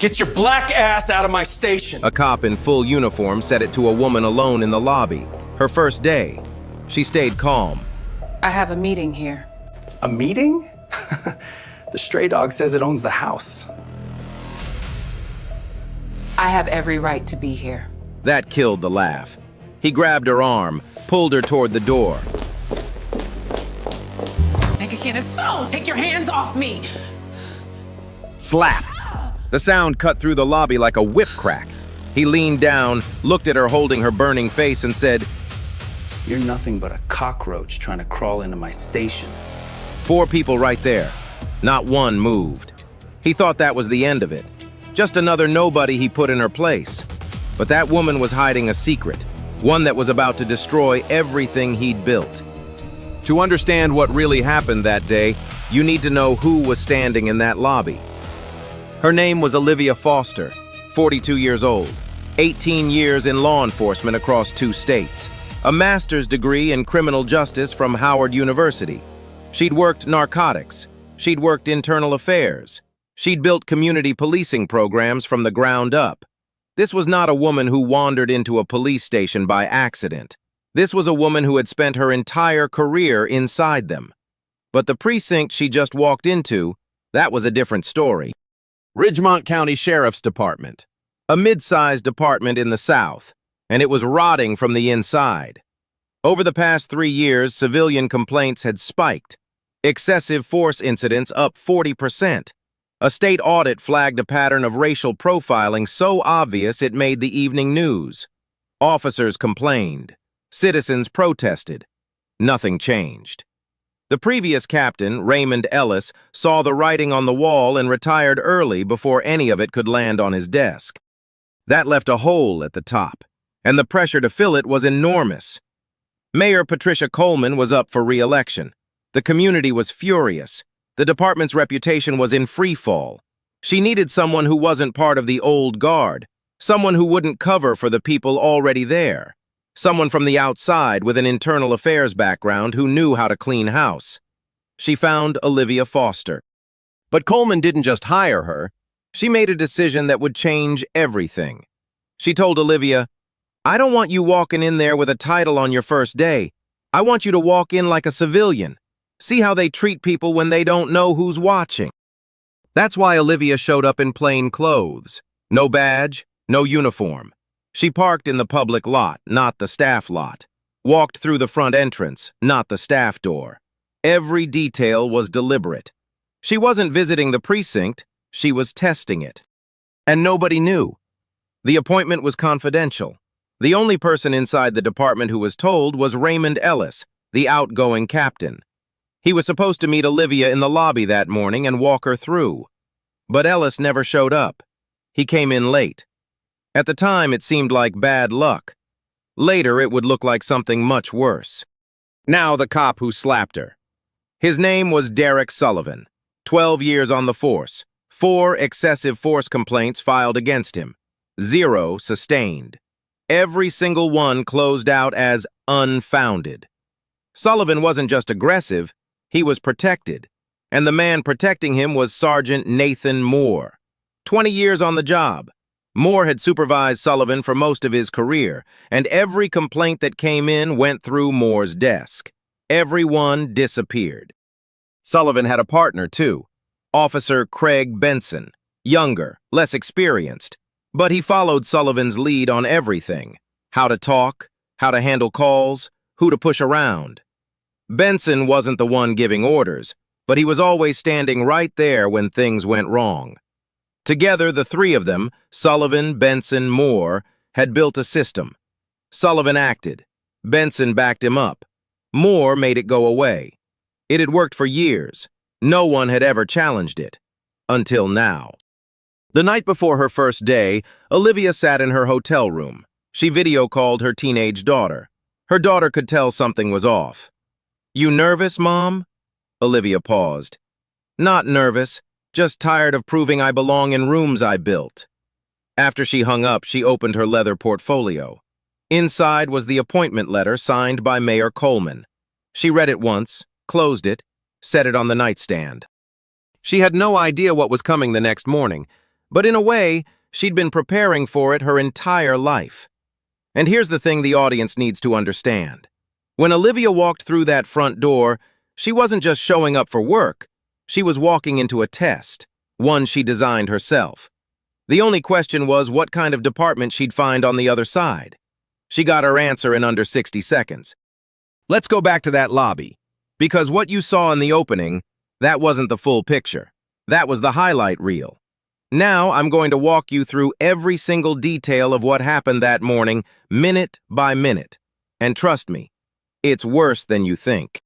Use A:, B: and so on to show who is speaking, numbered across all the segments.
A: Get your black ass out of my station!
B: A cop in full uniform said it to a woman alone in the lobby. Her first day. She stayed calm.
C: I have a meeting here.
A: A meeting? The stray dog says it owns the house.
C: I have every right to be here.
B: That killed the laugh. He grabbed her arm, pulled her toward the door.
C: So, take your hands off me!
B: Slap! The sound cut through the lobby like a whip crack. He leaned down, looked at her holding her burning face, and said,
A: "You're nothing but a cockroach trying to crawl into my station."
B: 4 people right there. Not one moved. He thought that was the end of it. Just another nobody he put in her place. But that woman was hiding a secret, one that was about to destroy everything he'd built. To understand what really happened that day, you need to know who was standing in that lobby. Her name was Olivia Foster, 42 years old, 18 years in law enforcement across 2 states, a master's degree in criminal justice from Howard University. She'd worked narcotics, she'd worked internal affairs, she'd built community policing programs from the ground up. This was not a woman who wandered into a police station by accident. This was a woman who had spent her entire career inside them. But the precinct she just walked into, that was a different story. Ridgemont County Sheriff's Department, a mid-sized department in the South, and it was rotting from the inside. Over the past 3 years, civilian complaints had spiked. Excessive force incidents up 40%. A state audit flagged a pattern of racial profiling so obvious it made the evening news. Officers complained. Citizens protested. Nothing changed. The previous captain, Raymond Ellis, saw the writing on the wall and retired early before any of it could land on his desk. That left a hole at the top, and the pressure to fill it was enormous. Mayor Patricia Coleman was up for re-election. The community was furious. The department's reputation was in free fall. She needed someone who wasn't part of the old guard, someone who wouldn't cover for the people already there. Someone from the outside with an internal affairs background who knew how to clean house. She found Olivia Foster. But Coleman didn't just hire her. She made a decision that would change everything. She told Olivia, "I don't want you walking in there with a title on your first day. I want you to walk in like a civilian. See how they treat people when they don't know who's watching." That's why Olivia showed up in plain clothes. No badge, no uniform. She parked in the public lot, not the staff lot. Walked through the front entrance, not the staff door. Every detail was deliberate. She wasn't visiting the precinct, she was testing it. And nobody knew. The appointment was confidential. The only person inside the department who was told was Raymond Ellis, the outgoing captain. He was supposed to meet Olivia in the lobby that morning and walk her through. But Ellis never showed up. He came in late. At the time, it seemed like bad luck. Later, it would look like something much worse. Now the cop who slapped her. His name was Derek Sullivan, 12 years on the force, 4 excessive force complaints filed against him, 0 sustained. Every single one closed out as unfounded. Sullivan wasn't just aggressive, he was protected. And the man protecting him was Sergeant Nathan Moore. 20 years on the job. Moore had supervised Sullivan for most of his career, and every complaint that came in went through Moore's desk. Everyone disappeared. Sullivan had a partner, too, Officer Craig Benson, younger, less experienced, but he followed Sullivan's lead on everything: how to talk, how to handle calls, who to push around. Benson wasn't the one giving orders, but he was always standing right there when things went wrong. Together, the 3 of them, Sullivan, Benson, Moore, had built a system. Sullivan acted. Benson backed him up. Moore made it go away. It had worked for years. No one had ever challenged it. Until now. The night before her first day, Olivia sat in her hotel room. She video called her teenage daughter. Her daughter could tell something was off. "You nervous, Mom?" Olivia paused. "Not nervous. Just tired of proving I belong in rooms I built." After she hung up, she opened her leather portfolio. Inside was the appointment letter signed by Mayor Coleman. She read it once, closed it, set it on the nightstand. She had no idea what was coming the next morning, But in a way, she'd been preparing for it her entire life. And here's the thing the audience needs to understand. When Olivia walked through that front door, she wasn't just showing up for work. She was walking into a test, one she designed herself. The only question was what kind of department she'd find on the other side. She got her answer in under 60 seconds. Let's go back to that lobby, because what you saw in the opening, that wasn't the full picture. That was the highlight reel. Now I'm going to walk you through every single detail of what happened that morning, minute by minute. And trust me, it's worse than you think.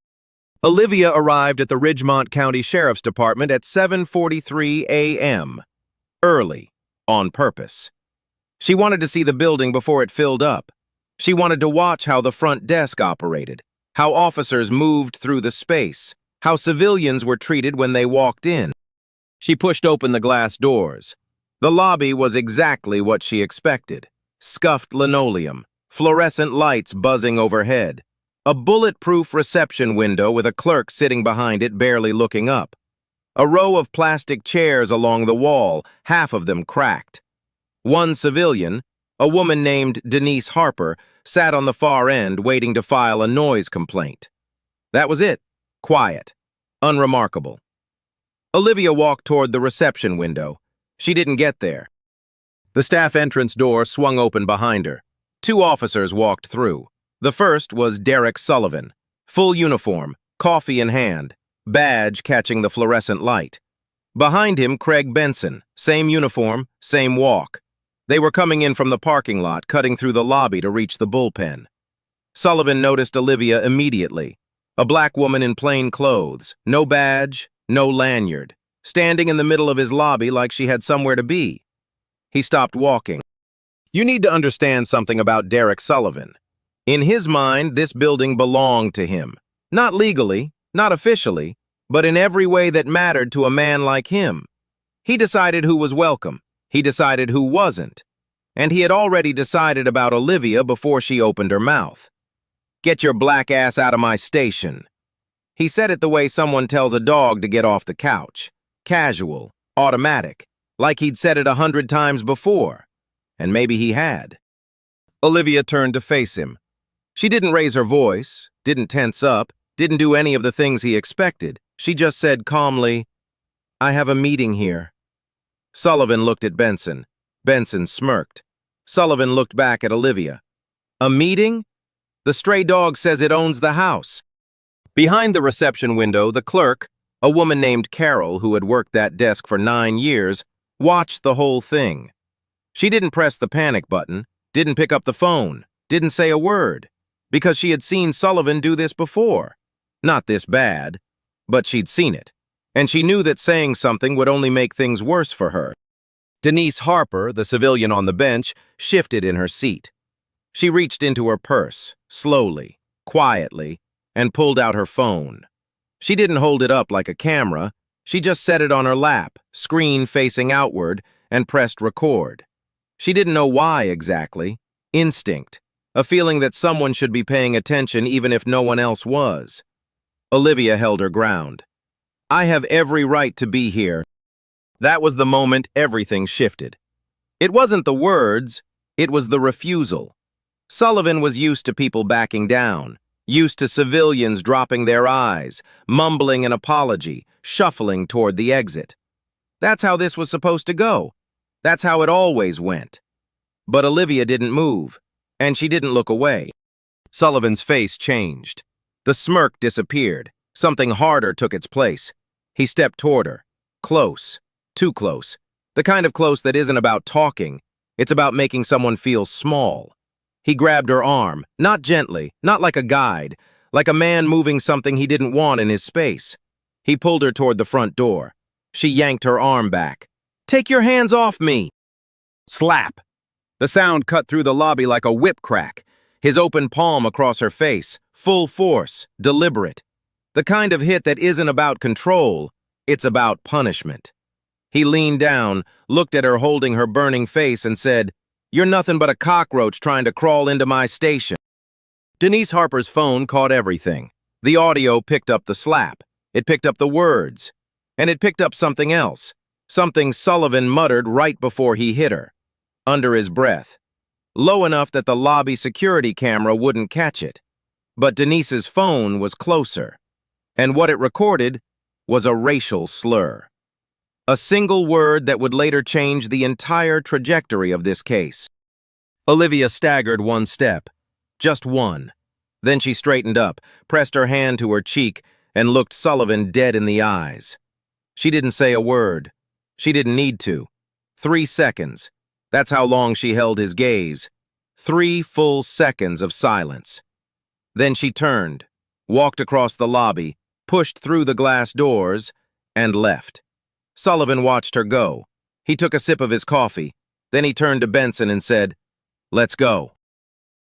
B: Olivia arrived at the Ridgemont County Sheriff's Department at 7:43 a.m. Early, on purpose. She wanted to see the building before it filled up. She wanted to watch how the front desk operated, how officers moved through the space, how civilians were treated when they walked in. She pushed open the glass doors. The lobby was exactly what she expected. Scuffed linoleum, fluorescent lights buzzing overhead, a bulletproof reception window with a clerk sitting behind it barely looking up. A row of plastic chairs along the wall, half of them cracked. One civilian, a woman named Denise Harper, sat on the far end waiting to file a noise complaint. That was it. Quiet. Unremarkable. Olivia walked toward the reception window. She didn't get there. The staff entrance door swung open behind her. Two officers walked through. The first was Derek Sullivan. Full uniform, coffee in hand, badge catching the fluorescent light. Behind him, Craig Benson. Same uniform, same walk. They were coming in from the parking lot, cutting through the lobby to reach the bullpen. Sullivan noticed Olivia immediately. A black woman in plain clothes, no badge, no lanyard, standing in the middle of his lobby like she had somewhere to be. He stopped walking. You need to understand something about Derek Sullivan. In his mind, this building belonged to him. Not legally, not officially, but in every way that mattered to a man like him. He decided who was welcome. He decided who wasn't. And he had already decided about Olivia before she opened her mouth. Get your black ass out of my station. He said it the way someone tells a dog to get off the couch. Casual, automatic, like he'd said it 100 times before. And maybe he had. Olivia turned to face him. She didn't raise her voice, didn't tense up, didn't do any of the things he expected. She just said calmly, "I have a meeting here." Sullivan looked at Benson. Benson smirked. Sullivan looked back at Olivia. A meeting? The stray dog says it owns the house. Behind the reception window, the clerk, a woman named Carol who had worked that desk for 9 years, watched the whole thing. She didn't press the panic button, didn't pick up the phone, didn't say a word, because she had seen Sullivan do this before. Not this bad, but she'd seen it, and she knew that saying something would only make things worse for her. Denise Harper, the civilian on the bench, shifted in her seat. She reached into her purse, slowly, quietly, and pulled out her phone. She didn't hold it up like a camera. She just set it on her lap, screen facing outward, and pressed record. She didn't know why exactly. Instinct. A feeling that someone should be paying attention even if no one else was. Olivia held her ground. I have every right to be here. That was the moment everything shifted. It wasn't the words, it was the refusal. Sullivan was used to people backing down, used to civilians dropping their eyes, mumbling an apology, shuffling toward the exit. That's how this was supposed to go. That's how it always went. But Olivia didn't move, and she didn't look away. Sullivan's face changed. The smirk disappeared. Something harder took its place. He stepped toward her. Close. Too close. The kind of close that isn't about talking. It's about making someone feel small. He grabbed her arm, not gently, not like a guide, like a man moving something he didn't want in his space. He pulled her toward the front door. She yanked her arm back. Take your hands off me! Slap! The sound cut through the lobby like a whip crack. His open palm across her face, full force, deliberate. The kind of hit that isn't about control, it's about punishment. He leaned down, looked at her holding her burning face and said, You're nothing but a cockroach trying to crawl into my station. Denise Harper's phone caught everything. The audio picked up the slap. It picked up the words. And it picked up something else. something Sullivan muttered right before he hit her, under his breath, low enough that the lobby security camera wouldn't catch it. But Denise's phone was closer, and what it recorded was a racial slur. A single word that would later change the entire trajectory of this case. Olivia staggered one step, just one. Then she straightened up, pressed her hand to her cheek, and looked Sullivan dead in the eyes. She didn't say a word. She didn't need to. 3 seconds. That's how long she held his gaze. 3 full seconds of silence. Then she turned, walked across the lobby, pushed through the glass doors, and left. Sullivan watched her go. He took a sip of his coffee. Then he turned to Benson and said, "Let's go."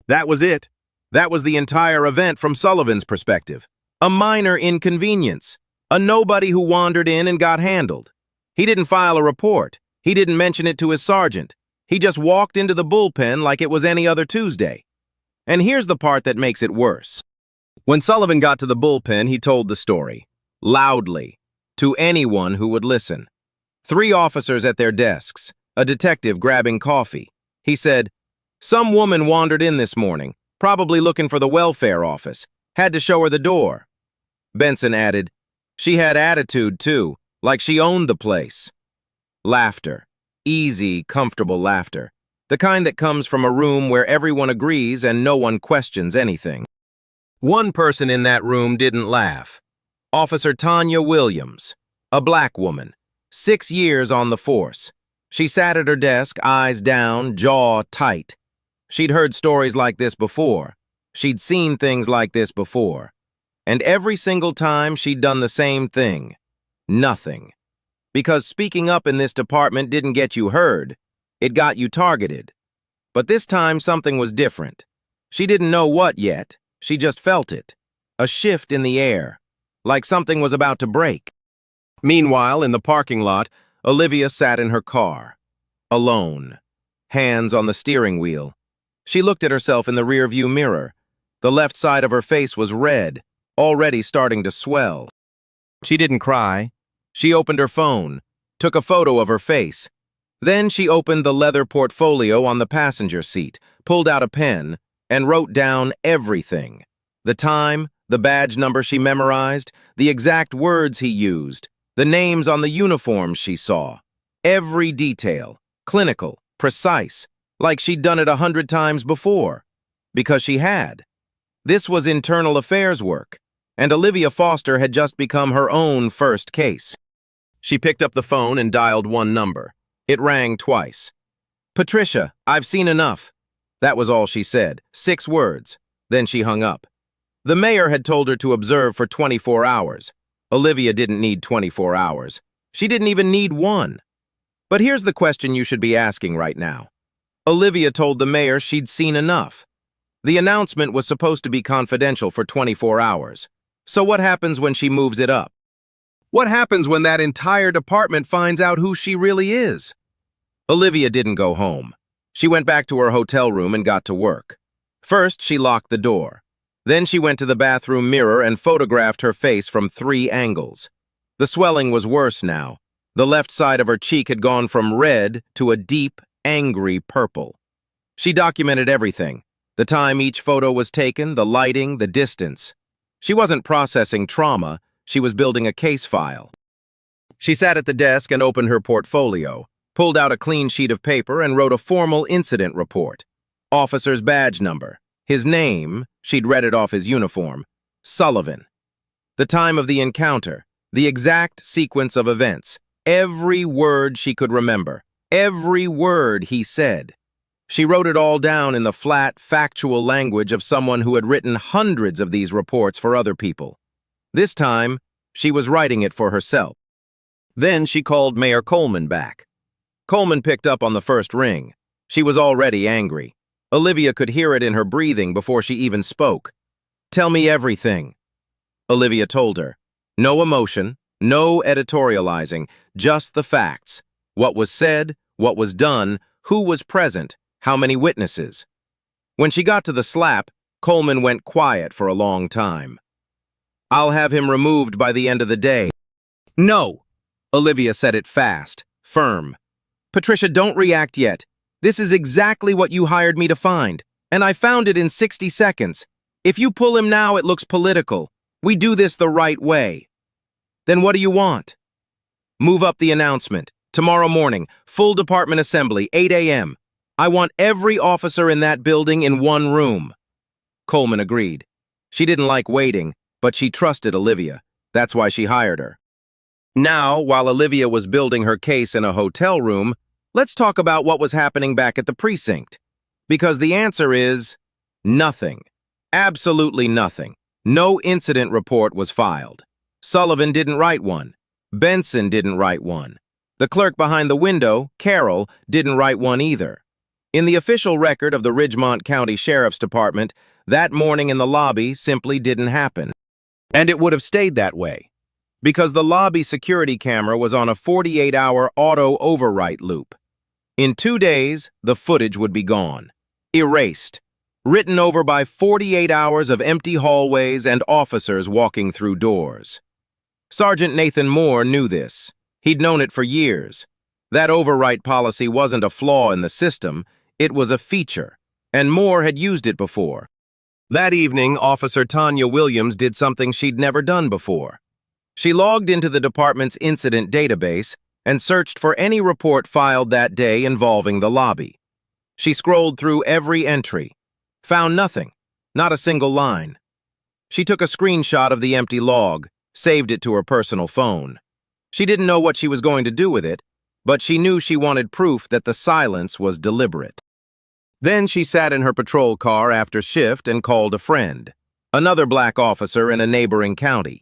B: That was it. That was the entire event from Sullivan's perspective. A minor inconvenience. A nobody who wandered in and got handled. He didn't file a report. He didn't mention it to his sergeant. He just walked into the bullpen like it was any other Tuesday. And here's the part that makes it worse. When Sullivan got to the bullpen, he told the story, loudly, to anyone who would listen. 3 officers at their desks, a detective grabbing coffee. He said, "Some woman wandered in this morning, probably looking for the welfare office. Had to show her the door." Benson added, "She had attitude, too, like she owned the place." Laughter. Easy, comfortable laughter. The kind that comes from a room where everyone agrees and no one questions anything. One person in that room didn't laugh. Officer Tanya Williams, a black woman, 6 years on the force. She sat at her desk, eyes down, jaw tight. She'd heard stories like this before. She'd seen things like this before. And every single time she'd done the same thing. Nothing. Because speaking up in this department didn't get you heard. It got you targeted. But this time something was different. She didn't know what yet. She just felt it. A shift in the air. Like something was about to break. Meanwhile, in the parking lot, Olivia sat in her car. Alone. Hands on the steering wheel. She looked at herself in the rearview mirror. The left side of her face was red, already starting to swell. She didn't cry. She opened her phone, took a photo of her face. Then she opened the leather portfolio on the passenger seat, pulled out a pen, and wrote down everything. The time, the badge number she memorized, the exact words he used, the names on the uniforms she saw. Every detail, clinical, precise, like she'd done it 100 times before. Because she had. This was internal affairs work, and Olivia Foster had just become her own first case. She picked up the phone and dialed one number. It rang twice. "Patricia, I've seen enough." That was all she said, 6 words. Then she hung up. The mayor had told her to observe for 24 hours. Olivia didn't need 24 hours. She didn't even need 1. But here's the question you should be asking right now. Olivia told the mayor she'd seen enough. The announcement was supposed to be confidential for 24 hours. So what happens when she moves it up? What happens when that entire department finds out who she really is? Olivia didn't go home. She went back to her hotel room and got to work. First, she locked the door. Then she went to the bathroom mirror and photographed her face from 3 angles. The swelling was worse now. The left side of her cheek had gone from red to a deep, angry purple. She documented everything. The time each photo was taken, the lighting, the distance. She wasn't processing trauma. She was building a case file. She sat at the desk and opened her portfolio, pulled out a clean sheet of paper and wrote a formal incident report. Officer's badge number. His name, she'd read it off his uniform, Sullivan. The time of the encounter, the exact sequence of events, every word she could remember, every word he said. She wrote it all down in the flat, factual language of someone who had written hundreds of these reports for other people. This time, she was writing it for herself. Then she called Mayor Coleman back. Coleman picked up on the first ring. She was already angry. Olivia could hear it in her breathing before she even spoke. "Tell me everything." Olivia told her. No emotion, no editorializing, just the facts. What was said, what was done, who was present, how many witnesses. When she got to the slap, Coleman went quiet for a long time. "I'll have him removed by the end of the day." "No!" Olivia said it fast, firm. "Patricia, don't react yet. This is exactly what you hired me to find, and I found it in 60 seconds. If you pull him now, it looks political. We do this the right way." "Then what do you want?" "Move up the announcement. Tomorrow morning, full department assembly, 8 a.m. I want every officer in that building in one room." Coleman agreed. She didn't like waiting, but she trusted Olivia. That's why she hired her. Now, while Olivia was building her case in a hotel room, let's talk about what was happening back at the precinct. Because the answer is nothing. Absolutely nothing. No incident report was filed. Sullivan didn't write one. Benson didn't write one. The clerk behind the window, Carol, didn't write one either. In the official record of the Ridgemont County Sheriff's Department, that morning in the lobby simply didn't happen. And it would have stayed that way, because the lobby security camera was on a 48-hour auto-overwrite loop. In 2 days, the footage would be gone, erased, written over by 48 hours of empty hallways and officers walking through doors. Sergeant Nathan Moore knew this. He'd known it for years. That overwrite policy wasn't a flaw in the system, it was a feature, and Moore had used it before. That evening, Officer Tanya Williams did something she'd never done before. She logged into the department's incident database and searched for any report filed that day involving the lobby. She scrolled through every entry, found nothing, not a single line. She took a screenshot of the empty log, saved it to her personal phone. She didn't know what she was going to do with it, but she knew she wanted proof that the silence was deliberate. Then she sat in her patrol car after shift and called a friend, another black officer in a neighboring county.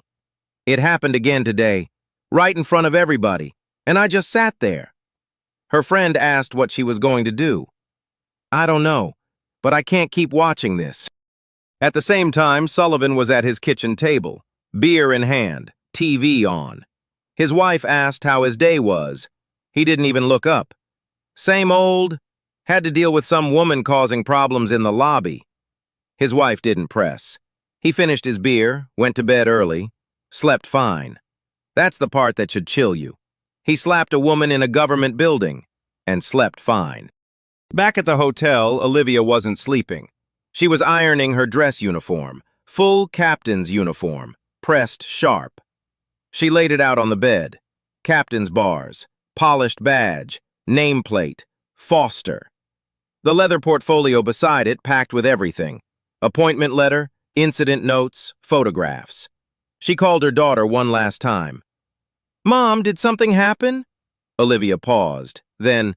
B: "It happened again today, right in front of everybody, and I just sat there." Her friend asked what she was going to do. "I don't know, but I can't keep watching this." At the same time, Sullivan was at his kitchen table, beer in hand, TV on. His wife asked how his day was. He didn't even look up. Same old, had to deal with some woman causing problems in the lobby. His wife didn't press. He finished his beer, went to bed early, slept fine. That's the part that should chill you. He slapped a woman in a government building and slept fine. Back at the hotel, Olivia wasn't sleeping. She was ironing her dress uniform, full captain's uniform, pressed sharp. She laid it out on the bed. Captain's bars, polished badge, nameplate, Foster. The leather portfolio beside it packed with everything. Appointment letter, incident notes, photographs. She called her daughter one last time. "Mom, did something happen?" Olivia paused. Then,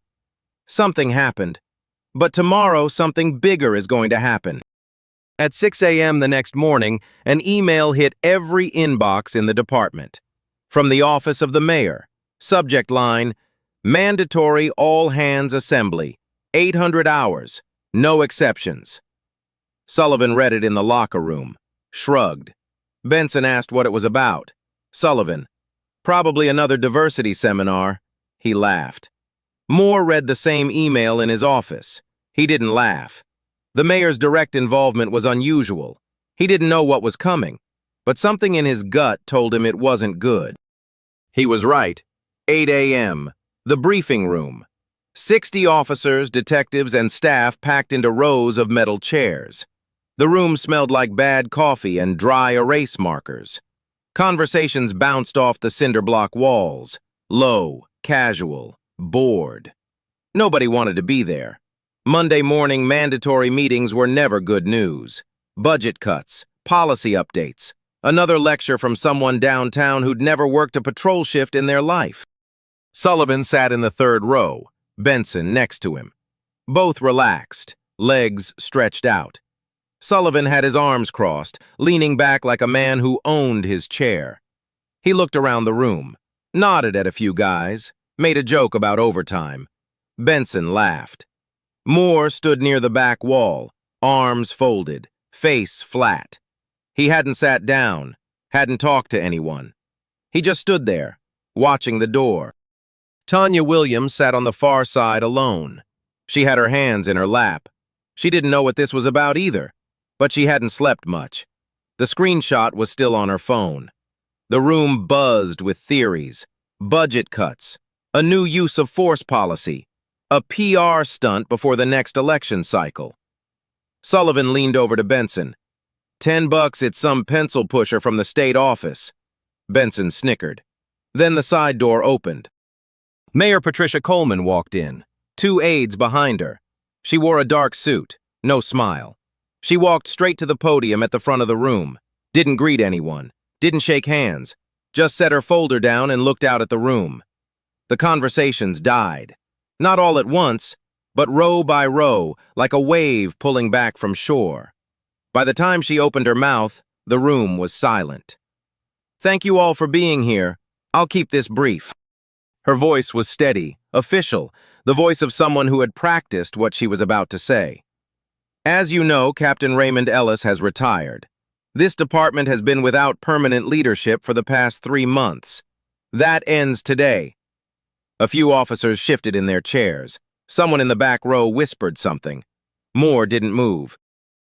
B: "Something happened. But tomorrow something bigger is going to happen." At 6 a.m. the next morning, an email hit every inbox in the department. From the office of the mayor. Subject line, "Mandatory all-hands assembly. 800 hours. No exceptions." Sullivan read it in the locker room. Shrugged. Benson asked what it was about. Sullivan, "Probably another diversity seminar." He laughed. Moore read the same email in his office. He didn't laugh. The mayor's direct involvement was unusual. He didn't know what was coming, but something in his gut told him it wasn't good. He was right. 8 a.m. The briefing room. 60 officers, detectives, and staff packed into rows of metal chairs. The room smelled like bad coffee and dry erase markers. Conversations bounced off the cinder block walls. Low, casual, bored. Nobody wanted to be there. Monday morning mandatory meetings were never good news. Budget cuts, policy updates, another lecture from someone downtown who'd never worked a patrol shift in their life. Sullivan sat in the third row, Benson next to him. Both relaxed, legs stretched out. Sullivan had his arms crossed, leaning back like a man who owned his chair. He looked around the room, nodded at a few guys, made a joke about overtime. Benson laughed. Moore stood near the back wall, arms folded, face flat. He hadn't sat down, hadn't talked to anyone. He just stood there, watching the door. Tanya Williams sat on the far side alone. She had her hands in her lap. She didn't know what this was about either, but she hadn't slept much. The screenshot was still on her phone. The room buzzed with theories, budget cuts, A new use of force policy. A PR stunt before the next election cycle. Sullivan leaned over to Benson. $10, it's some pencil pusher from the state office. Benson snickered. Then the side door opened. Mayor Patricia Coleman walked in, 2 aides behind her. She wore a dark suit, no smile. She walked straight to the podium at the front of the room, didn't greet anyone, didn't shake hands, just set her folder down and looked out at the room. The conversations died. Not all at once, but row by row, like a wave pulling back from shore. By the time she opened her mouth, the room was silent. "Thank you all for being here. I'll keep this brief." Her voice was steady, official, the voice of someone who had practiced what she was about to say. As you know, Captain Raymond Ellis has retired. This department has been without permanent leadership for the past 3 months. That ends today. A few officers shifted in their chairs. Someone in the back row whispered something. More didn't move.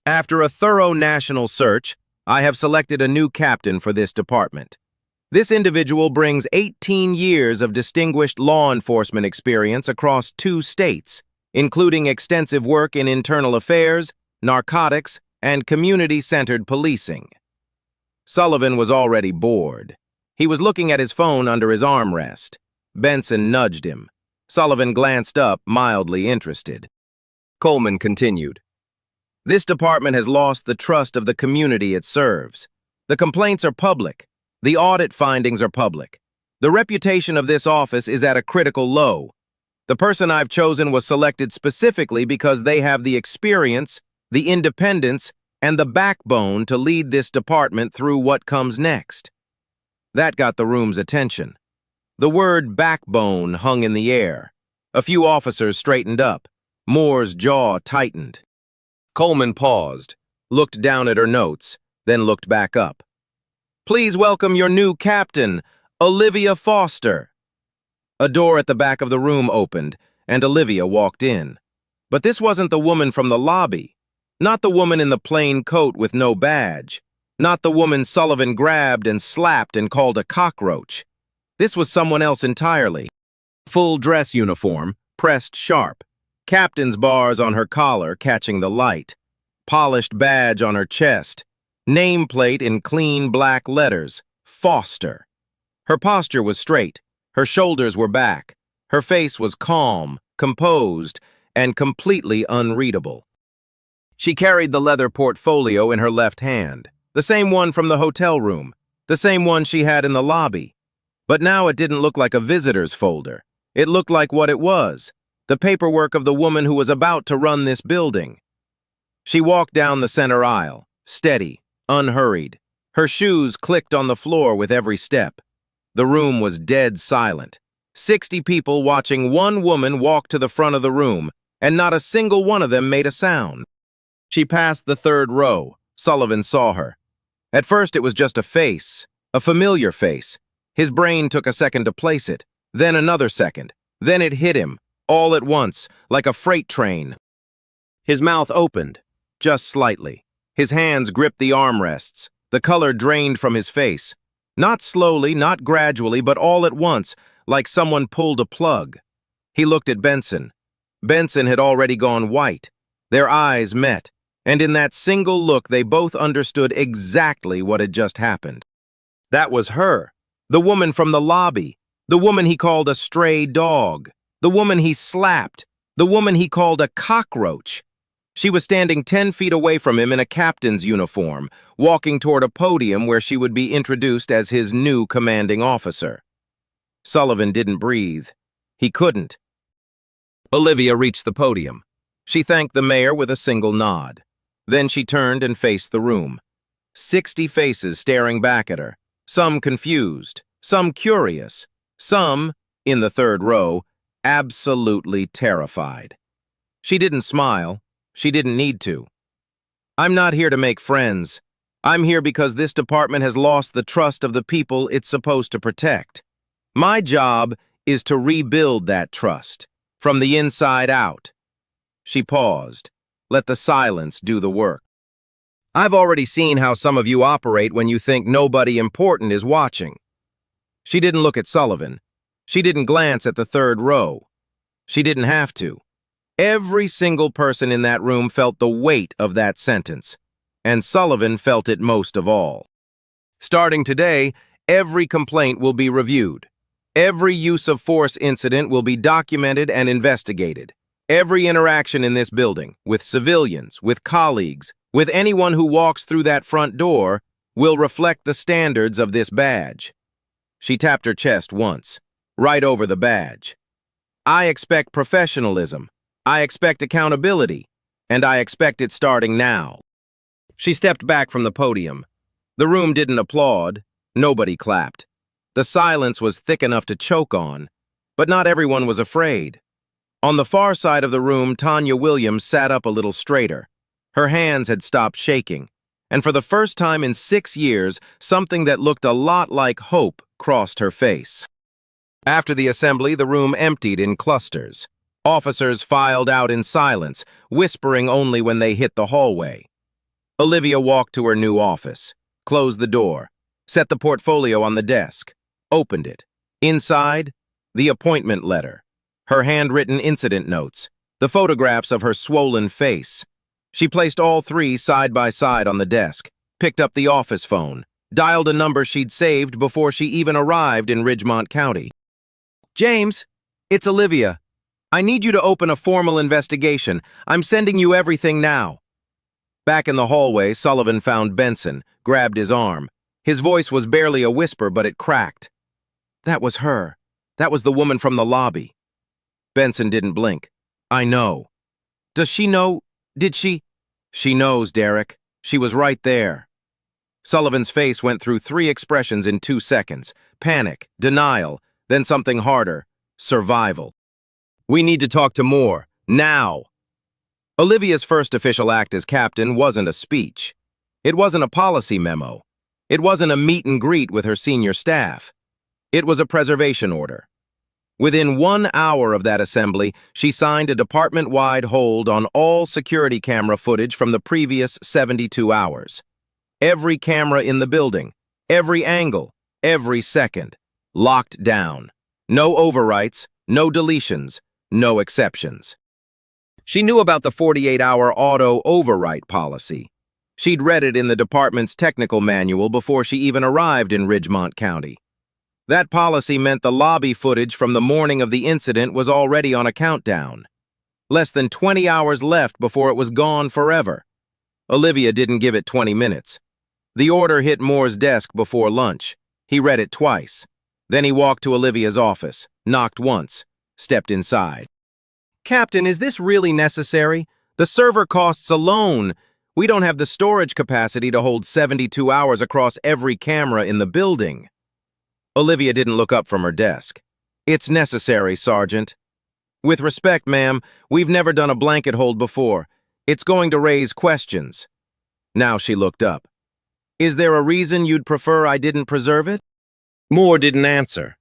B: After a thorough national search, I have selected a new captain for this department. This individual brings 18 years of distinguished law enforcement experience across 2 states, including extensive work in internal affairs, narcotics, and community-centered policing. Sullivan was already bored. He was looking at his phone under his armrest. Benson nudged him. Sullivan glanced up, mildly interested. Coleman continued. This department has lost the trust of the community it serves. The complaints are public. The audit findings are public. The reputation of this office is at a critical low. The person I've chosen was selected specifically because they have the experience, the independence, and the backbone to lead this department through what comes next. That got the room's attention. The word backbone hung in the air. A few officers straightened up. Moore's jaw tightened. Coleman paused, looked down at her notes, then looked back up. "Please welcome your new captain, Olivia Foster." A door at the back of the room opened, and Olivia walked in. But this wasn't the woman from the lobby. Not the woman in the plain coat with no badge. Not the woman Sullivan grabbed and slapped and called a cockroach. This was someone else entirely. Full dress uniform, pressed sharp. Captain's bars on her collar catching the light. Polished badge on her chest. Nameplate in clean black letters, Foster. Her posture was straight, her shoulders were back, her face was calm, composed, and completely unreadable. She carried the leather portfolio in her left hand, the same one from the hotel room, the same one she had in the lobby. But now it didn't look like a visitor's folder. It looked like what it was, the paperwork of the woman who was about to run this building. She walked down the center aisle, steady, unhurried. Her shoes clicked on the floor with every step. The room was dead silent. 60 people watching one woman walk to the front of the room, and not a single one of them made a sound. She passed the 3rd row. Sullivan saw her. At first it was just a face, a familiar face. His brain took a second to place it, then another second. Then it hit him, all at once, like a freight train. His mouth opened, just slightly. His hands gripped the armrests. The color drained from his face. Not slowly, not gradually, but all at once, like someone pulled a plug. He looked at Benson. Benson had already gone white. Their eyes met, and in that single look they both understood exactly what had just happened. That was her, the woman from the lobby, the woman he called a stray dog, the woman he slapped, the woman he called a cockroach. She was standing 10 feet away from him in a captain's uniform, walking toward a podium where she would be introduced as his new commanding officer. Sullivan didn't breathe. He couldn't. Olivia reached the podium. She thanked the mayor with a single nod. Then she turned and faced the room. 60 faces staring back at her, some confused, some curious, some, in the 3rd row, absolutely terrified. She didn't smile. She didn't need to. "I'm not here to make friends. I'm here because this department has lost the trust of the people it's supposed to protect. My job is to rebuild that trust, from the inside out." She paused. Let the silence do the work. "I've already seen how some of you operate when you think nobody important is watching." She didn't look at Sullivan. She didn't glance at the third row. She didn't have to. Every single person in that room felt the weight of that sentence, and Sullivan felt it most of all. Starting today, every complaint will be reviewed. Every use of force incident will be documented and investigated. Every interaction in this building, with civilians, with colleagues, with anyone who walks through that front door, will reflect the standards of this badge. She tapped her chest once, right over the badge. I expect professionalism. I expect accountability. And I expect it starting now. She stepped back from the podium. The room didn't applaud. Nobody clapped. The silence was thick enough to choke on, but not everyone was afraid. On the far side of the room, Tanya Williams sat up a little straighter. Her hands had stopped shaking, and for the first time in 6 years, something that looked a lot like hope crossed her face. After the assembly, the room emptied in clusters. Officers filed out in silence, whispering only when they hit the hallway. Olivia walked to her new office, closed the door, set the portfolio on the desk, opened it. Inside, the appointment letter, her handwritten incident notes, the photographs of her swollen face. She placed all three side by side on the desk, picked up the office phone, dialed a number she'd saved before she even arrived in Ridgemont County. James, it's Olivia. I need you to open a formal investigation. I'm sending you everything now. Back in the hallway, Sullivan found Benson, grabbed his arm. His voice was barely a whisper, but it cracked. That was her. That was the woman from the lobby. Benson didn't blink. I know. Does she know? Did she? She knows, Derek. She was right there. Sullivan's face went through 3 expressions in 2 seconds. Panic, denial, then something harder. Survival. We need to talk to Moore. Now. Olivia's first official act as captain wasn't a speech. It wasn't a policy memo. It wasn't a meet and greet with her senior staff. It was a preservation order. Within 1 hour of that assembly, she signed a department-wide hold on all security camera footage from the previous 72 hours. Every camera in the building, every angle, every second, locked down. No overwrites, no deletions, no exceptions. She knew about the 48-hour auto overwrite policy. She'd read it in the department's technical manual before she even arrived in Ridgemont County. That policy meant the lobby footage from the morning of the incident was already on a countdown. Less than 20 hours left before it was gone forever. Olivia didn't give it 20 minutes. The order hit Moore's desk before lunch. He read it twice. Then he walked to Olivia's office, knocked once, stepped inside. Captain, is this really necessary? The server costs alone. We don't have the storage capacity to hold 72 hours across every camera in the building. Olivia didn't look up from her desk. It's necessary, Sergeant. With respect, ma'am, we've never done a blanket hold before. It's going to raise questions. Now she looked up. Is there a reason you'd prefer I didn't preserve it? Moore didn't answer.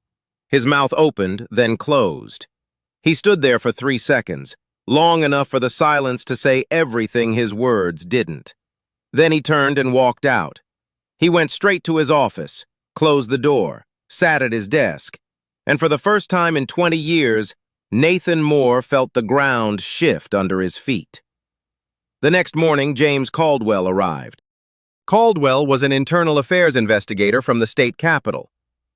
B: His mouth opened, then closed. He stood there for 3 seconds, long enough for the silence to say everything his words didn't. Then he turned and walked out. He went straight to his office, closed the door, sat at his desk, and for the first time in 20 years, Nathan Moore felt the ground shift under his feet. The next morning, James Caldwell arrived. Caldwell was an internal affairs investigator from the state capitol.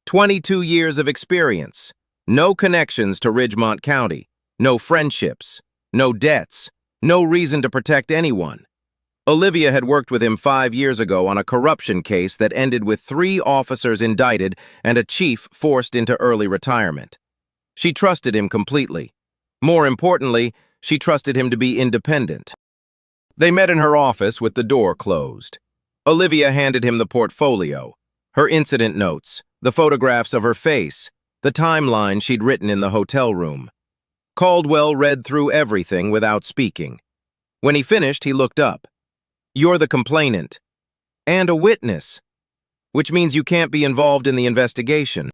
B: 22 years of experience, no connections to Ridgemont County, no friendships, no debts, no reason to protect anyone. Olivia had worked with him 5 years ago on a corruption case that ended with 3 officers indicted and a chief forced into early retirement. She trusted him completely. More importantly, she trusted him to be independent. They met in her office with the door closed. Olivia handed him the portfolio, her incident notes, the photographs of her face, the timeline she'd written in the hotel room. Caldwell read through everything without speaking. When he finished, he looked up. You're the complainant. And a witness. Which means you can't be involved in the investigation.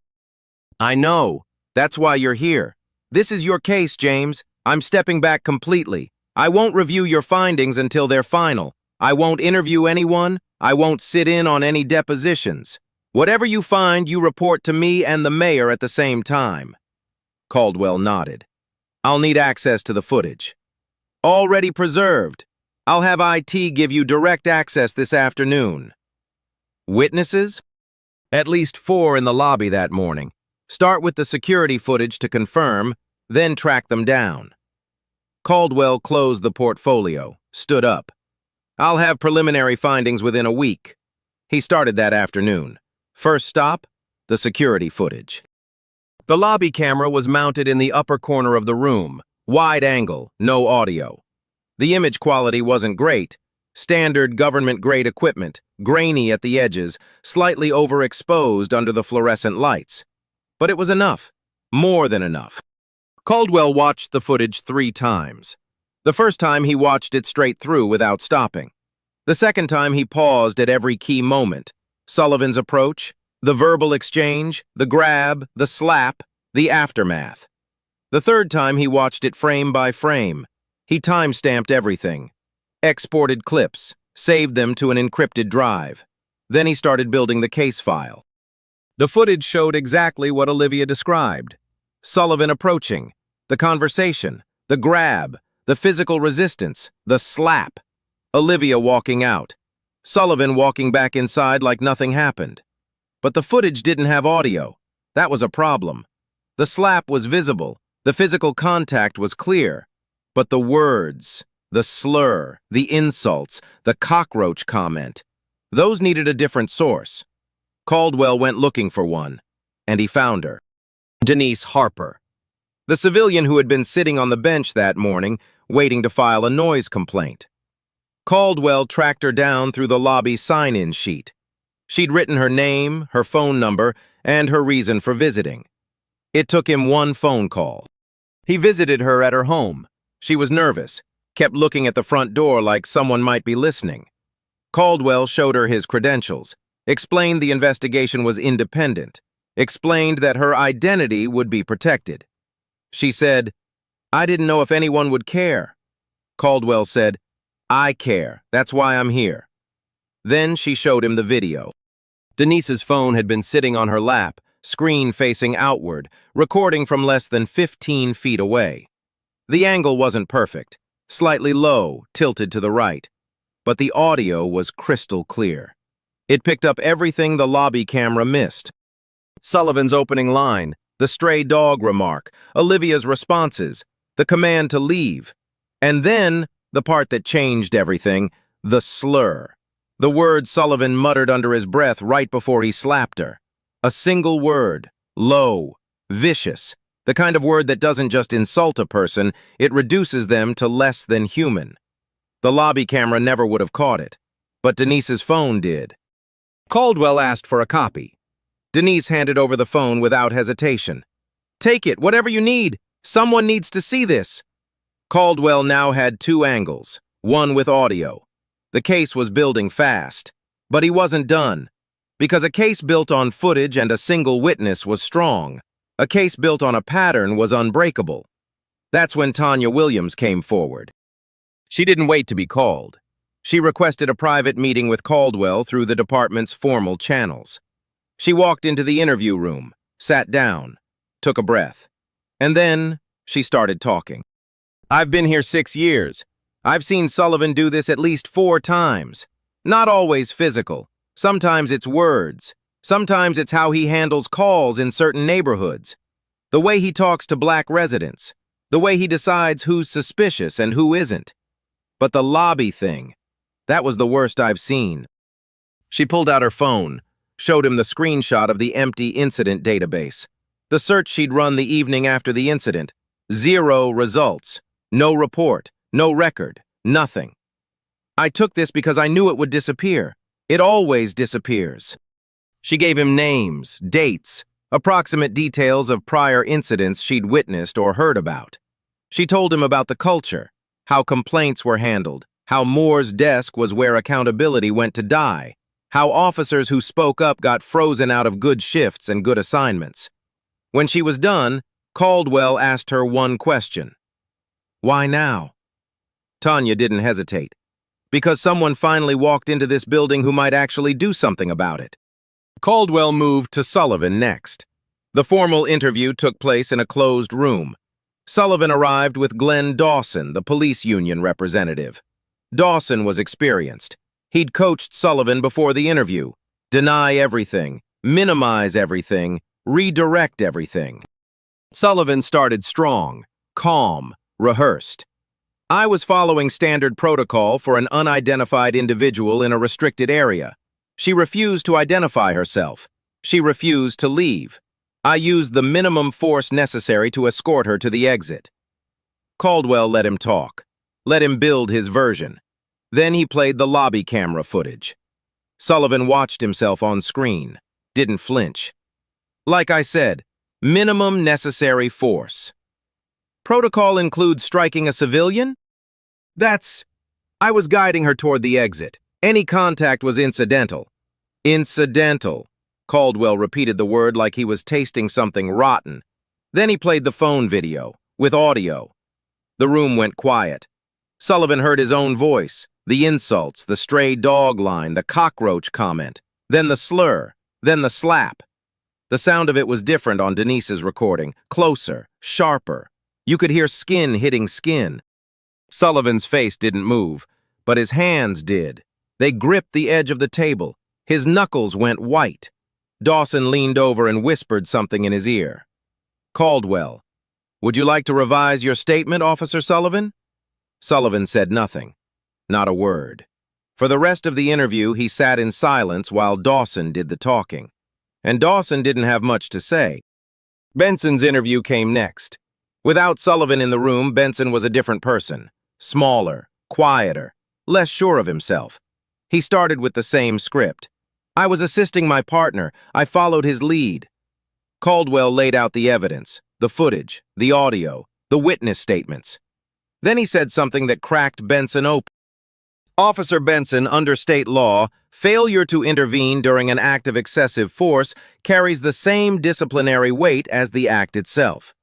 B: I know. That's why you're here. This is your case, James. I'm stepping back completely. I won't review your findings until they're final. I won't interview anyone. I won't sit in on any depositions. Whatever you find, you report to me and the mayor at the same time. Caldwell nodded. I'll need access to the footage. Already preserved. I'll have IT give you direct access this afternoon. Witnesses? At least 4 in the lobby that morning. Start with the security footage to confirm, then track them down. Caldwell closed the portfolio, stood up. I'll have preliminary findings within a week. He started that afternoon. First stop, the security footage. The lobby camera was mounted in the upper corner of the room, wide angle, no audio. The image quality wasn't great. Standard government-grade equipment, grainy at the edges, slightly overexposed under the fluorescent lights. But it was enough. More than enough. Caldwell watched the footage 3 times. The first time he watched it straight through without stopping. The second time he paused at every key moment. Sullivan's approach, the verbal exchange, the grab, the slap, the aftermath. The third time he watched it frame by frame. He time-stamped everything. Exported clips, saved them to an encrypted drive. Then he started building the case file. The footage showed exactly what Olivia described. Sullivan approaching, the conversation, the grab, the physical resistance, the slap. Olivia walking out. Sullivan walking back inside like nothing happened. But the footage didn't have audio. That was a problem. The slap was visible. The physical contact was clear. But the words, the slur, the insults, the cockroach comment, those needed a different source. Caldwell went looking for one, and he found her. Denise Harper. The civilian who had been sitting on the bench that morning, waiting to file a noise complaint. Caldwell tracked her down through the lobby sign-in sheet. She'd written her name, her phone number, and her reason for visiting. It took him 1 phone call. He visited her at her home. She was nervous, kept looking at the front door like someone might be listening. Caldwell showed her his credentials, explained the investigation was independent, explained that her identity would be protected. She said, "I didn't know if anyone would care." Caldwell said, "I care. That's why I'm here." Then she showed him the video. Denise's phone had been sitting on her lap, screen facing outward, recording from less than 15 feet away. The angle wasn't perfect, slightly low, tilted to the right, but the audio was crystal clear. It picked up everything the lobby camera missed. Sullivan's opening line, the stray dog remark, Olivia's responses, the command to leave, and then the part that changed everything, the slur. The word Sullivan muttered under his breath right before he slapped her. A single word, low, vicious, the kind of word that doesn't just insult a person, it reduces them to less than human. The lobby camera never would have caught it, but Denise's phone did. Caldwell asked for a copy. Denise handed over the phone without hesitation. "Take it, whatever you need. Someone needs to see this." Caldwell now had 2 angles, one with audio. The case was building fast, but he wasn't done. Because a case built on footage and a single witness was strong. A case built on a pattern was unbreakable. That's when Tanya Williams came forward. She didn't wait to be called. She requested a private meeting with Caldwell through the department's formal channels. She walked into the interview room, sat down, took a breath, and then she started talking. "I've been here 6 years. I've seen Sullivan do this at least 4 times. Not always physical. Sometimes it's words. Sometimes it's how he handles calls in certain neighborhoods. The way he talks to black residents. The way he decides who's suspicious and who isn't. But the lobby thing, that was the worst I've seen." She pulled out her phone, showed him the screenshot of the empty incident database. The search she'd run the evening after the incident. 0 results. No report. No record. Nothing. "I took this because I knew it would disappear. It always disappears." She gave him names, dates, approximate details of prior incidents she'd witnessed or heard about. She told him about the culture, how complaints were handled, how Moore's desk was where accountability went to die, how officers who spoke up got frozen out of good shifts and good assignments. When she was done, Caldwell asked her one question. "Why now?" Tanya didn't hesitate. "Because someone finally walked into this building who might actually do something about it." Caldwell moved to Sullivan next. The formal interview took place in a closed room. Sullivan arrived with Glenn Dawson, the police union representative. Dawson was experienced. He'd coached Sullivan before the interview. Deny everything, minimize everything, redirect everything. Sullivan started strong, calm, rehearsed. I was following standard protocol for an unidentified individual in a restricted area. She refused to identify herself. She refused to leave. I used the minimum force necessary to escort her to the exit. Caldwell let him talk. Let him build his version. Then he played the lobby camera footage. Sullivan watched himself on screen, didn't flinch. Like I said, minimum necessary force. Protocol includes striking a civilian? I was guiding her toward the exit. Any contact was incidental. Incidental. Caldwell repeated the word like he was tasting something rotten. Then he played the phone video, with audio. The room went quiet. Sullivan heard his own voice, the insults, the stray dog line, the cockroach comment, then the slur, then the slap. The sound of it was different on Denise's recording, closer, sharper. You could hear skin hitting skin. Sullivan's face didn't move, but his hands did. They gripped the edge of the table. His knuckles went white. Dawson leaned over and whispered something in his ear. Caldwell, would you like to revise your statement, Officer Sullivan? Sullivan said nothing, not a word. For the rest of the interview, he sat in silence while Dawson did the talking. And Dawson didn't have much to say. Benson's interview came next. Without Sullivan in the room, Benson was a different person. Smaller, quieter, less sure of himself. He started with the same script. I was assisting my partner. I followed his lead. Caldwell laid out the evidence, the footage, the audio, the witness statements. Then he said something that cracked Benson open. Officer Benson, under state law, failure to intervene during an act of excessive force carries the same disciplinary weight as the act itself.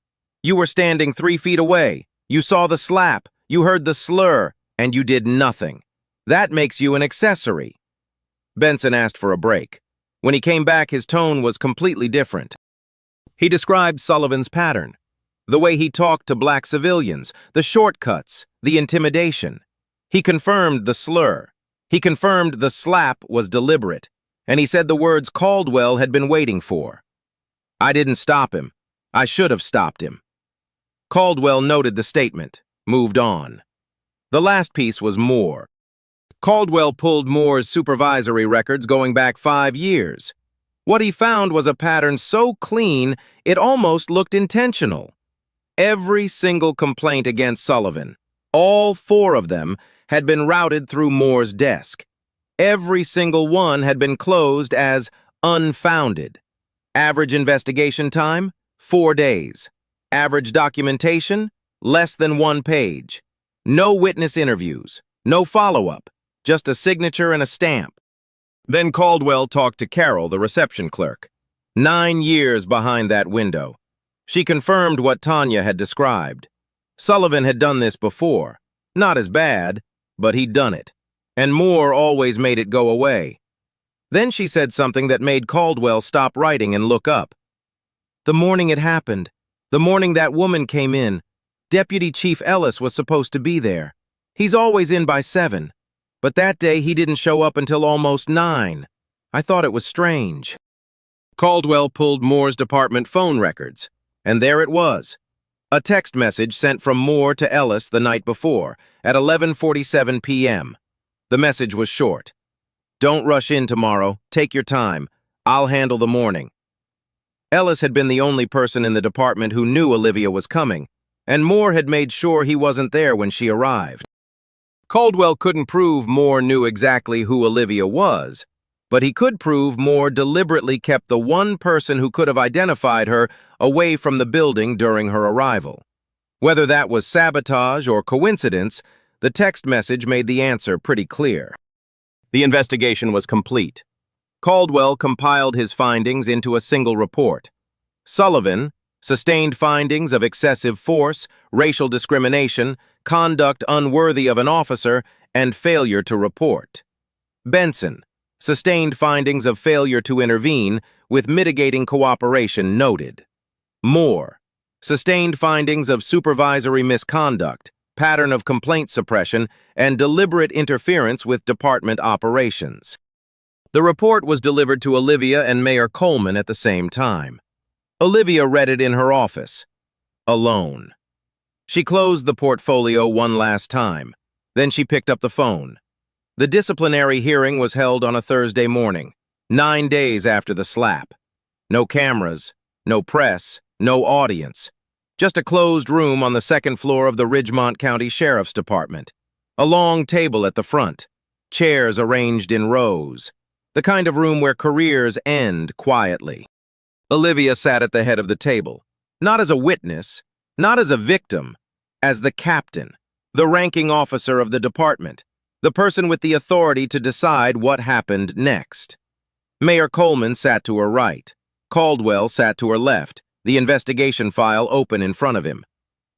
B: You were standing 3 feet away. You saw the slap. You heard the slur, and you did nothing. That makes you an accessory. Benson asked for a break. When he came back, his tone was completely different. He described Sullivan's pattern, the way he talked to black civilians, the shortcuts, the intimidation. He confirmed the slur. He confirmed the slap was deliberate, and he said the words Caldwell had been waiting for. I didn't stop him. I should have stopped him. Caldwell noted the statement, moved on. The last piece was Moore. Caldwell pulled Moore's supervisory records going back 5 years. What he found was a pattern so clean it almost looked intentional. Every single complaint against Sullivan, all 4 of them, had been routed through Moore's desk. Every single one had been closed as unfounded. Average investigation time, 4 days. Average documentation, less than 1 page. No witness interviews, no follow-up, just a signature and a stamp. Then Caldwell talked to Carol, the reception clerk. 9 years behind that window. She confirmed what Tanya had described. Sullivan had done this before. Not as bad, but he'd done it. And Moore always made it go away. Then she said something that made Caldwell stop writing and look up. The morning it happened, the morning that woman came in, Deputy Chief Ellis was supposed to be there. He's always in by 7. But that day he didn't show up until almost 9. I thought it was strange. Caldwell pulled Moore's department phone records, and there it was. A text message sent from Moore to Ellis the night before, at 11:47 p.m. The message was short. Don't rush in tomorrow. Take your time. I'll handle the morning. Ellis had been the only person in the department who knew Olivia was coming, and Moore had made sure he wasn't there when she arrived. Caldwell couldn't prove Moore knew exactly who Olivia was, but he could prove Moore deliberately kept the one person who could have identified her away from the building during her arrival. Whether that was sabotage or coincidence, the text message made the answer pretty clear. The investigation was complete. Caldwell compiled his findings into a single report. Sullivan, sustained findings of excessive force, racial discrimination, conduct unworthy of an officer, and failure to report. Benson, sustained findings of failure to intervene, with mitigating cooperation noted. More. Sustained findings of supervisory misconduct, pattern of complaint suppression, and deliberate interference with department operations. The report was delivered to Olivia and Mayor Coleman at the same time. Olivia read it in her office, alone. She closed the portfolio one last time. Then she picked up the phone. The disciplinary hearing was held on a Thursday morning, 9 days after the slap. No cameras, no press, no audience. Just a closed room on the second floor of the Ridgemont County Sheriff's Department. A long table at the front, chairs arranged in rows. The kind of room where careers end quietly. Olivia sat at the head of the table, not as a witness, not as a victim, as the captain, the ranking officer of the department, the person with the authority to decide what happened next. Mayor Coleman sat to her right. Caldwell sat to her left, the investigation file open in front of him.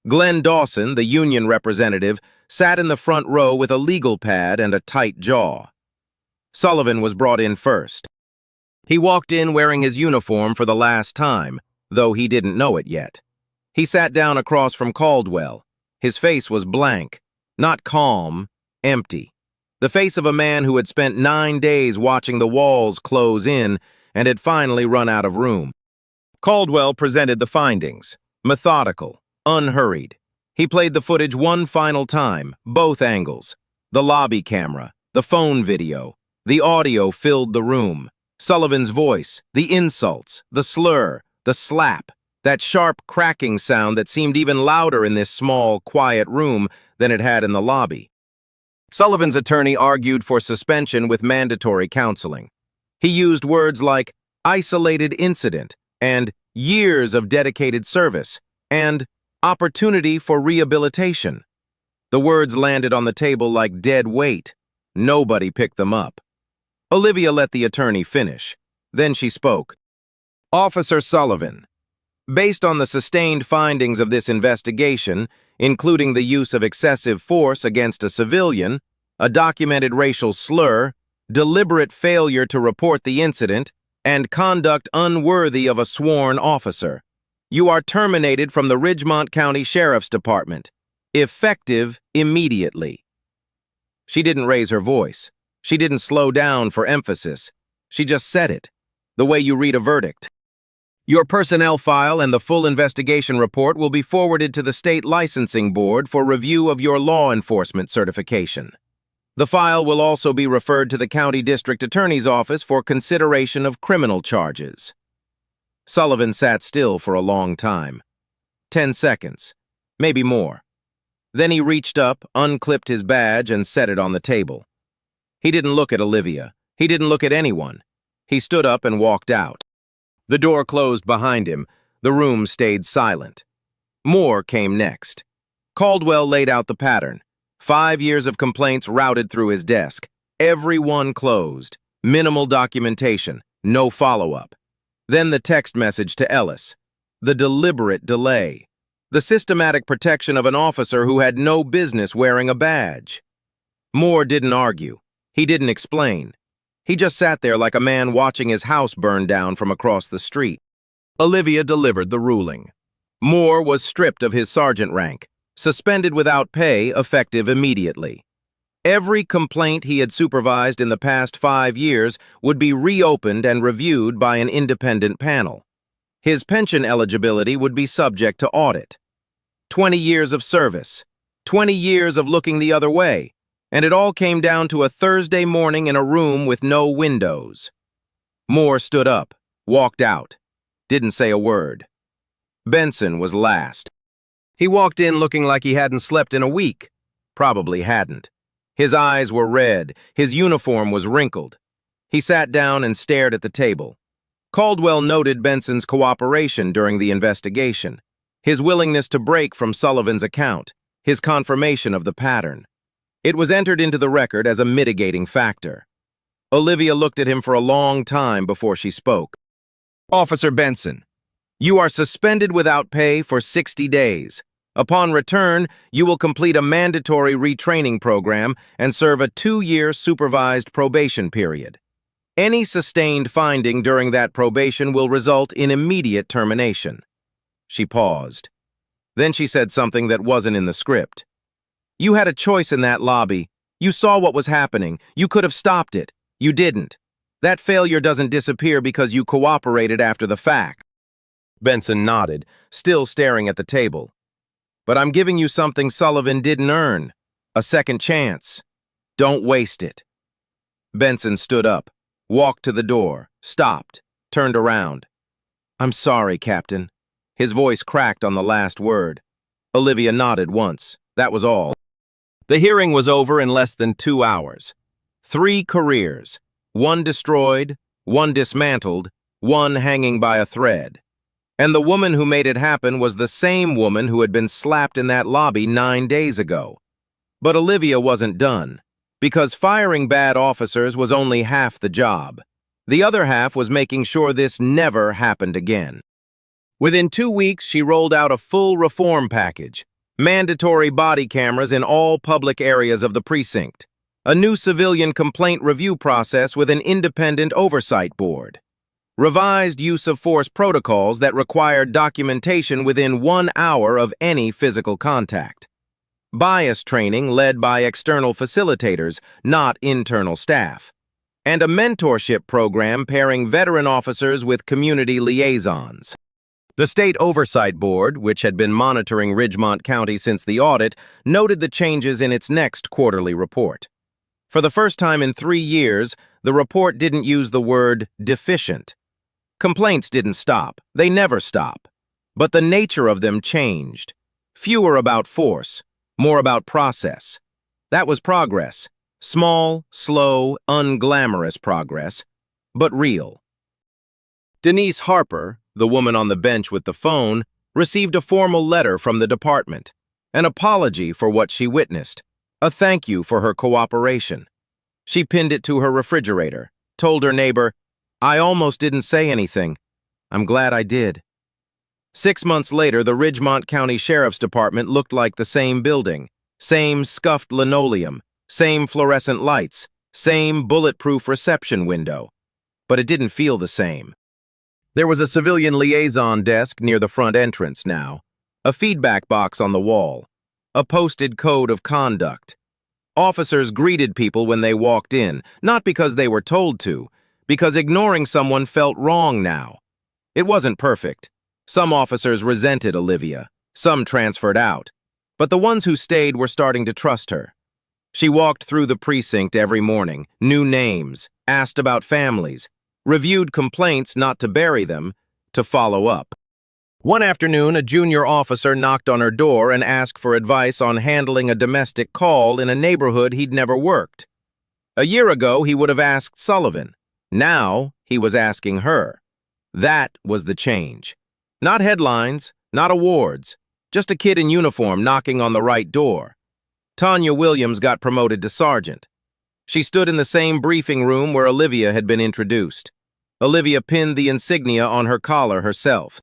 B: Glenn Dawson, the union representative, sat in the front row with a legal pad and a tight jaw. Sullivan was brought in first. He walked in wearing his uniform for the last time, though he didn't know it yet. He sat down across from Caldwell. His face was blank, not calm, empty. The face of a man who had spent 9 days watching the walls close in and had finally run out of room. Caldwell presented the findings, methodical, unhurried. He played the footage one final time, both angles. The lobby camera, the phone video, the audio filled the room. Sullivan's voice, the insults, the slur, the slap, that sharp cracking sound that seemed even louder in this small, quiet room than it had in the lobby. Sullivan's attorney argued for suspension with mandatory counseling. He used words like isolated incident and years of dedicated service and opportunity for rehabilitation. The words landed on the table like dead weight. Nobody picked them up. Olivia let the attorney finish. Then she spoke. Officer Sullivan, based on the sustained findings of this investigation, including the use of excessive force against a civilian, a documented racial slur, deliberate failure to report the incident, and conduct unworthy of a sworn officer, you are terminated from the Ridgemont County Sheriff's Department, effective immediately. She didn't raise her voice. She didn't slow down for emphasis. She just said it, the way you read a verdict. Your personnel file and the full investigation report will be forwarded to the State Licensing Board for review of your law enforcement certification. The file will also be referred to the County District Attorney's Office for consideration of criminal charges. Sullivan sat still for a long time. 10 seconds, maybe more. Then he reached up, unclipped his badge, and set it on the table. He didn't look at Olivia. He didn't look at anyone. He stood up and walked out. The door closed behind him. The room stayed silent. More came next. Caldwell laid out the pattern. 5 years of complaints routed through his desk. Every one closed. Minimal documentation. No follow-up. Then the text message to Ellis. The deliberate delay. The systematic protection of an officer who had no business wearing a badge. Moore didn't argue. He didn't explain. He just sat there like a man watching his house burn down from across the street. Olivia delivered the ruling. Moore was stripped of his sergeant rank, suspended without pay, effective immediately. Every complaint he had supervised in the past 5 years would be reopened and reviewed by an independent panel. His pension eligibility would be subject to audit. 20 years of service, 20 years of looking the other way, and it all came down to a Thursday morning in a room with no windows. Moore stood up, walked out, didn't say a word. Benson was last. He walked in looking like he hadn't slept in a week. Probably hadn't. His eyes were red, his uniform was wrinkled. He sat down and stared at the table. Caldwell noted Benson's cooperation during the investigation, his willingness to break from Sullivan's account, his confirmation of the pattern. It was entered into the record as a mitigating factor. Olivia looked at him for a long time before she spoke. Officer Benson, you are suspended without pay for 60 days. Upon return, you will complete a mandatory retraining program and serve a 2-year supervised probation period. Any sustained finding during that probation will result in immediate termination. She paused. Then she said something that wasn't in the script. You had a choice in that lobby. You saw what was happening. You could have stopped it. You didn't. That failure doesn't disappear because you cooperated after the fact. Benson nodded, still staring at the table. But I'm giving you something Sullivan didn't earn. A second chance. Don't waste it. Benson stood up, walked to the door, stopped, turned around. I'm sorry, Captain. His voice cracked on the last word. Olivia nodded once. That was all. The hearing was over in less than 2 hours. 3 careers. One destroyed, one dismantled, one hanging by a thread. And the woman who made it happen was the same woman who had been slapped in that lobby 9 days ago. But Olivia wasn't done, because firing bad officers was only half the job. The other half was making sure this never happened again. Within 2 weeks, she rolled out a full reform package. Mandatory body cameras in all public areas of the precinct. A new civilian complaint review process with an independent oversight board. Revised use of force protocols that required documentation within 1 hour of any physical contact. Bias training led by external facilitators, not internal staff. And a mentorship program pairing veteran officers with community liaisons. The State Oversight Board, which had been monitoring Ridgemont County since the audit, noted the changes in its next quarterly report. For the first time in 3 years, the report didn't use the word deficient. Complaints didn't stop. They never stop. But the nature of them changed. Fewer about force, more about process. That was progress. Small, slow, unglamorous progress, but real. Denise Harper, the woman on the bench with the phone, received a formal letter from the department, an apology for what she witnessed, a thank you for her cooperation. She pinned it to her refrigerator, told her neighbor, I almost didn't say anything. I'm glad I did. 6 months later, the Ridgemont County Sheriff's Department looked like the same building, same scuffed linoleum, same fluorescent lights, same bulletproof reception window. But it didn't feel the same. There was a civilian liaison desk near the front entrance now, a feedback box on the wall, a posted code of conduct. Officers greeted people when they walked in, not because they were told to, because ignoring someone felt wrong now. It wasn't perfect. Some officers resented Olivia, some transferred out, but the ones who stayed were starting to trust her. She walked through the precinct every morning, knew names, asked about families, reviewed complaints not to bury them, to follow up. One afternoon, a junior officer knocked on her door and asked for advice on handling a domestic call in a neighborhood he'd never worked. A year ago, he would have asked Sullivan. Now, he was asking her. That was the change. Not headlines, not awards, just a kid in uniform knocking on the right door. Tanya Williams got promoted to sergeant. She stood in the same briefing room where Olivia had been introduced. Olivia pinned the insignia on her collar herself.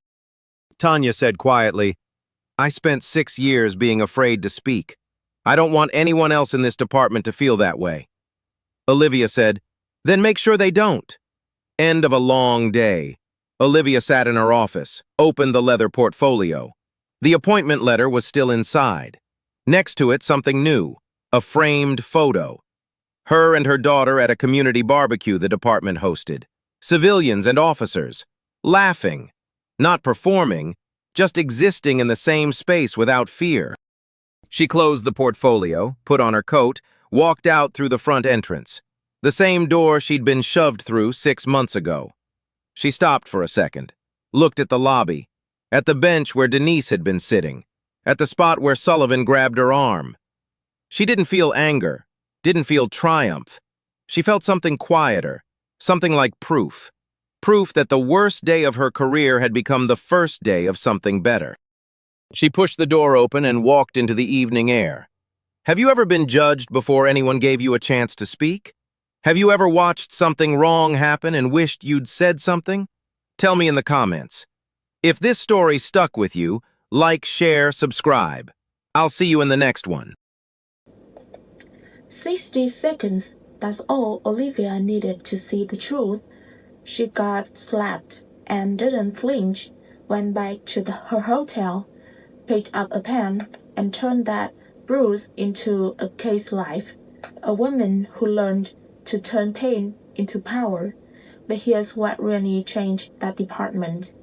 B: Tanya said quietly, I spent 6 years being afraid to speak. I don't want anyone else in this department to feel that way. Olivia said, then make sure they don't. End of a long day. Olivia sat in her office, opened the leather portfolio. The appointment letter was still inside. Next to it, something new, a framed photo. Her and her daughter at a community barbecue the department hosted. Civilians and officers, laughing, not performing, just existing in the same space without fear. She closed the portfolio, put on her coat, walked out through the front entrance, the same door she'd been shoved through 6 months ago. She stopped for a second, looked at the lobby, at the bench where Denise had been sitting, at the spot where Sullivan grabbed her arm. She didn't feel anger, didn't feel triumph. She felt something quieter, something like proof. Proof that the worst day of her career had become the first day of something better. She pushed the door open and walked into the evening air. Have you ever been judged before anyone gave you a chance to speak? Have you ever watched something wrong happen and wished you'd said something? Tell me in the comments. If this story stuck with you, like, share, subscribe. I'll see you in the next one.
D: 60 seconds. That's all Olivia needed to see the truth. She got slapped and didn't flinch, went back to her hotel, picked up a pen, and turned that bruise into a case life. A woman who learned to turn pain into power. But here's what really changed that department.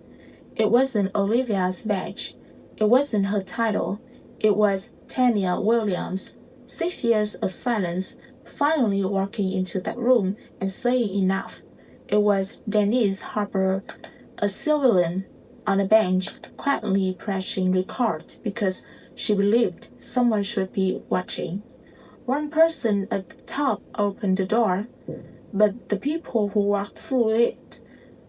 D: It wasn't Olivia's badge. It wasn't her title. It was Tanya Williams. 6 years of silence, finally walking into that room and saying enough. It was Denise Harper, a civilian, on a bench, quietly pressing record because she believed someone should be watching. One person at the top opened the door, but the people who walked through it,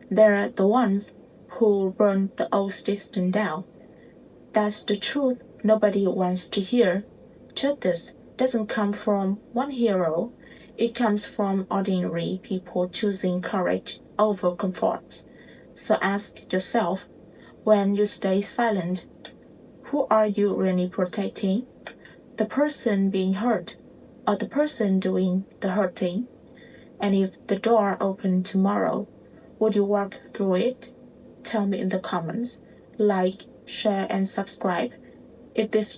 D: they're the ones who burned the old system down. That's the truth nobody wants to hear. Justice doesn't come from one hero. It comes from ordinary people choosing courage over comfort. So ask yourself, when you stay silent, who are you really protecting? The person being hurt or the person doing the hurting? And if the door opened tomorrow, would you walk through it? Tell me in the comments. Like, share, and subscribe if this